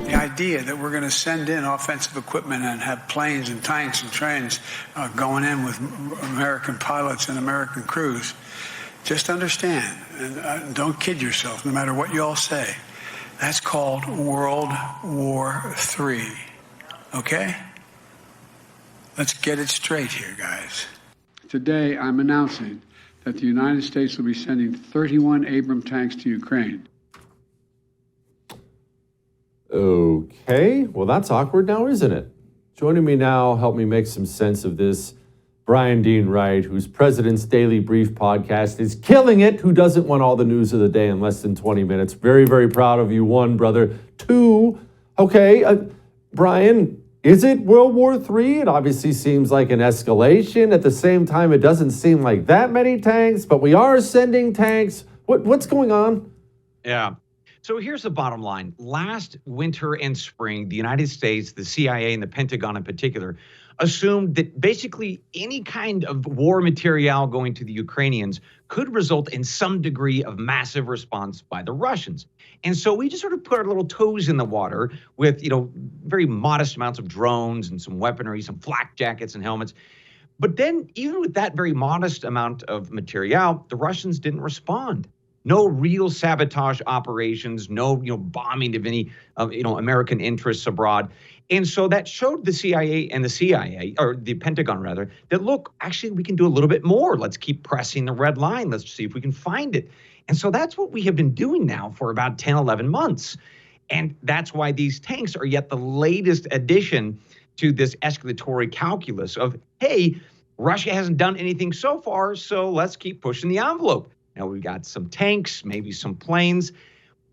The idea that we're going to send in offensive equipment and have planes and tanks and trains going in with American pilots and American crews, just understand, and don't kid yourself, no matter what you all say, that's called World War III. Okay? Let's get it straight here, guys. Today, I'm announcing that the United States will be sending 31 Abrams tanks to Ukraine. Okay, well, that's awkward now, isn't it? Joining me now, help me make some sense of this, Bryan Dean Wright, whose President's Daily Brief podcast is killing it. Who doesn't want all the news of the day in less than 20 minutes? Very, very proud of you. One, brother. Two, okay, Bryan, is it World War III? It obviously seems like an escalation. At the same time, it doesn't seem like that many tanks, but we are sending tanks. What's going on? Yeah. So here's the bottom line. Last winter and spring, the United States, the CIA, and the Pentagon in particular, assumed that basically any kind of war material going to the Ukrainians could result in some degree of massive response by the Russians. And so we just sort of put our little toes in the water with, very modest amounts of drones and some weaponry, some flak jackets and helmets. But then even with that very modest amount of material, the Russians didn't respond. No real sabotage operations, no, bombing of any, American interests abroad. And so that showed the CIA, or the Pentagon rather, that look, actually we can do a little bit more. Let's keep pressing the red line. Let's see if we can find it. And so that's what we have been doing now for about 10, 11 months. And that's why these tanks are yet the latest addition to this escalatory calculus of, hey, Russia hasn't done anything so far, so let's keep pushing the envelope. Now, we've got some tanks, maybe some planes,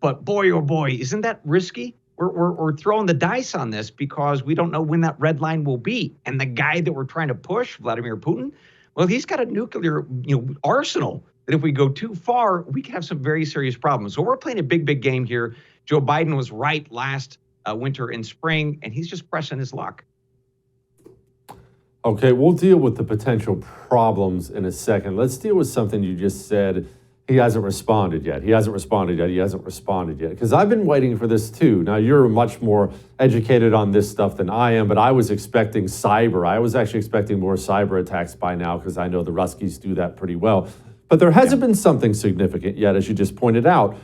but boy, oh boy, isn't that risky? We're throwing the dice on this because we don't know when that red line will be. And the guy that we're trying to push, Vladimir Putin, well, he's got a nuclear arsenal that if we go too far, we can have some very serious problems. So we're playing a big, big game here. Joe Biden was right last winter and spring, and he's just pressing his luck. Okay, we'll deal with the potential problems in a second. Let's deal with something you just said. He hasn't responded yet. He hasn't responded yet. Because I've been waiting for this too. Now, you're much more educated on this stuff than I am, but I was expecting cyber. I was actually expecting more cyber attacks by now because I know the Ruskies do that pretty well. But there hasn't been something significant yet, as you just pointed out.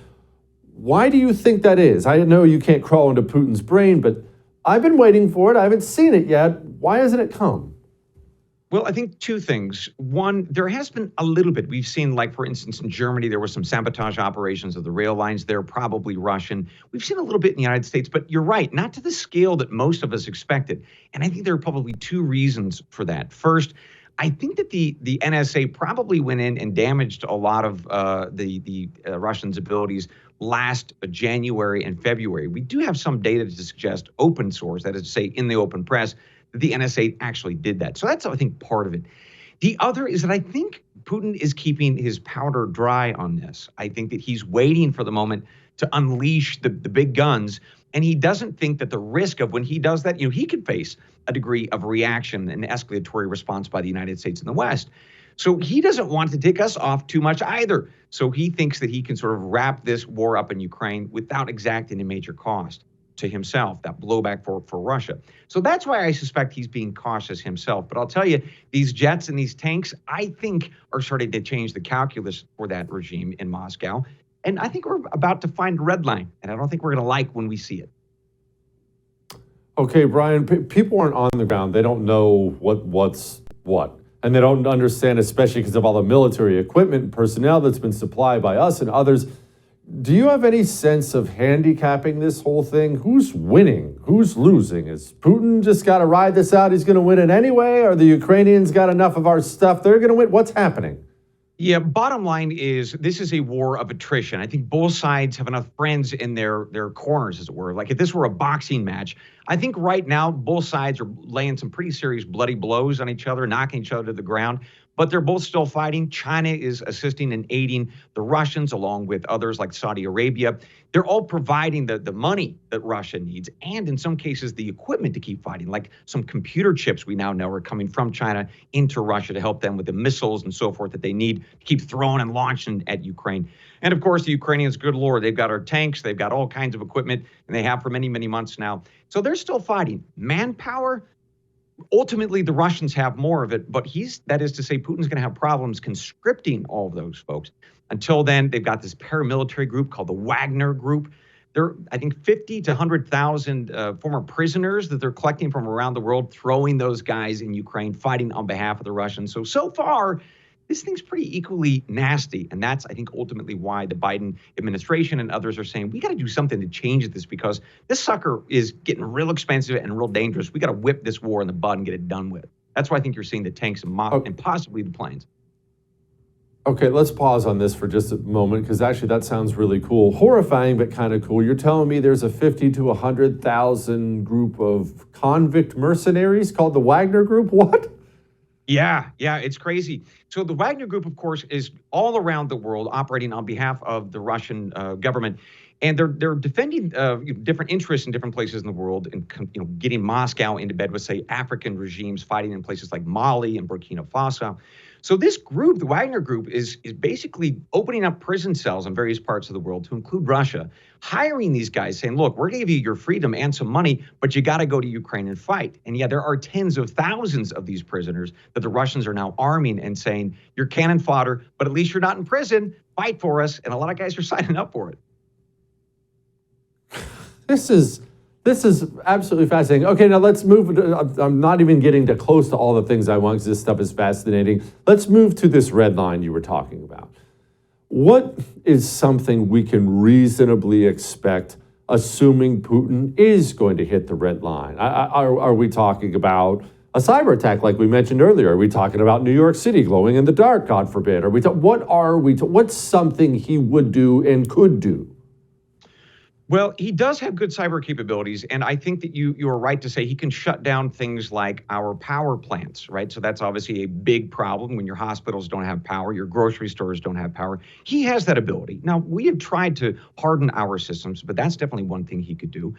Why do you think that is? I know you can't crawl into Putin's brain, but I've been waiting for it. I haven't seen it yet. Why hasn't it come? Well, I think two things. One, there has been a little bit. We've seen, like, for instance, in Germany, there were some sabotage operations of the rail lines. They're probably Russian. We've seen a little bit in the United States, but you're right, not to the scale that most of us expected. And I think there are probably two reasons for that. First, I think that the NSA probably went in and damaged a lot of the Russians' abilities last January and February. We do have some data to suggest open source, that is to say in the open press, the NSA actually did that. So that's, I think, part of it. The other is that I think Putin is keeping his powder dry on this. I think that he's waiting for the moment to unleash the big guns. And he doesn't think that the risk of when he does that, he could face a degree of reaction and escalatory response by the United States and the West. So he doesn't want to tick us off too much either. So he thinks that he can sort of wrap this war up in Ukraine without exacting a major cost to himself, that blowback for Russia. So that's why I suspect he's being cautious himself. But I'll tell you, these jets and these tanks, I think, are starting to change the calculus for that regime in Moscow. And I think we're about to find a red line, and I don't think we're going to like when we see it. Okay, Bryan, people aren't on the ground. They don't know what's what. And they don't understand, especially because of all the military equipment and personnel that's been supplied by us and others. Do you have any sense of handicapping this whole thing? Who's winning? Who's losing? Is Putin just got to ride this out? He's going to win it anyway? Or the Ukrainians got enough of our stuff? They're going to win. What's happening? Yeah, bottom line is this is a war of attrition. I think both sides have enough friends in their corners, as it were. Like if this were a boxing match, I think right now both sides are laying some pretty serious bloody blows on each other, knocking each other to the ground. but they're both still fighting. China is assisting and aiding the Russians, along with others like Saudi Arabia. They're all providing the money that Russia needs, and in some cases, the equipment to keep fighting, like some computer chips we now know are coming from China into Russia to help them with the missiles and so forth that they need to keep throwing and launching at Ukraine. And of course, the Ukrainians, good Lord, they've got our tanks, they've got all kinds of equipment, and they have for many, many months now. So they're still fighting. Manpower, ultimately, the Russians have more of it, but that is to say, Putin's going to have problems conscripting all of those folks. Until then, they've got this paramilitary group called the Wagner Group. They're, I think, 50 to 100,000 former prisoners that they're collecting from around the world, throwing those guys in Ukraine, fighting on behalf of the Russians. So far, this thing's pretty equally nasty. And that's, I think, ultimately why the Biden administration and others are saying, we got to do something to change this, because this sucker is getting real expensive and real dangerous. We got to whip this war in the bud and get it done with. That's why I think you're seeing the tanks and possibly the planes. Okay, let's pause on this for just a moment, because actually that sounds really cool. Horrifying, but kind of cool. You're telling me there's a 50 to 100,000 group of convict mercenaries called the Wagner Group? What? Yeah, it's crazy. So the Wagner Group, of course, is all around the world operating on behalf of the Russian government. And they're defending different interests in different places in the world, and getting Moscow into bed with, say, African regimes fighting in places like Mali and Burkina Faso. So this group, the Wagner Group, is basically opening up prison cells in various parts of the world, to include Russia, hiring these guys, saying, look, we're going to give you your freedom and some money, but you got to go to Ukraine and fight. And yeah, there are tens of thousands of these prisoners that the Russians are now arming and saying, you're cannon fodder, but at least you're not in prison. Fight for us. And a lot of guys are signing up for it. This is absolutely fascinating. Okay, now let's move. I'm not even getting to close to all the things I want, because this stuff is fascinating. Let's move to this red line you were talking about. What is something we can reasonably expect, assuming Putin is going to hit the red line? Are we talking about a cyber attack like we mentioned earlier? Are we talking about New York City glowing in the dark, God forbid? What's something he would do and could do? Well, he does have good cyber capabilities, and I think that you are right to say he can shut down things like our power plants, right? So that's obviously a big problem when your hospitals don't have power, your grocery stores don't have power. He has that ability. Now, we have tried to harden our systems, but that's definitely one thing he could do.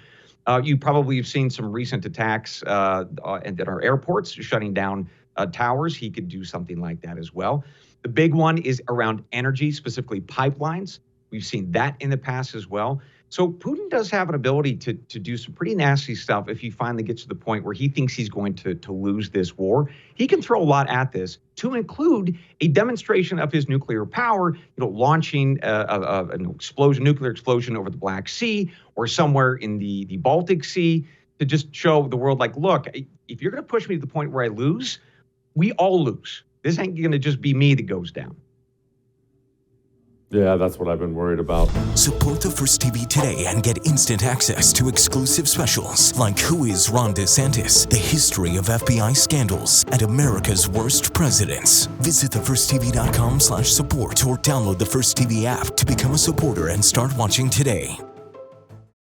You probably have seen some recent attacks at our airports, shutting down towers. He could do something like that as well. The big one is around energy, specifically pipelines. We've seen that in the past as well. So Putin does have an ability to do some pretty nasty stuff if he finally gets to the point where he thinks he's going to lose this war. He can throw a lot at this, to include a demonstration of his nuclear power, launching an nuclear explosion over the Black Sea or somewhere in the Baltic Sea, to just show the world, like, look, if you're going to push me to the point where I lose, we all lose. This ain't going to just be me that goes down. Yeah, that's what I've been worried about. Support the First TV today and get instant access to exclusive specials like Who is Ron DeSantis, the history of FBI scandals, and America's worst presidents. Visit thefirsttv.com/support or download the First TV app to become a supporter and start watching today.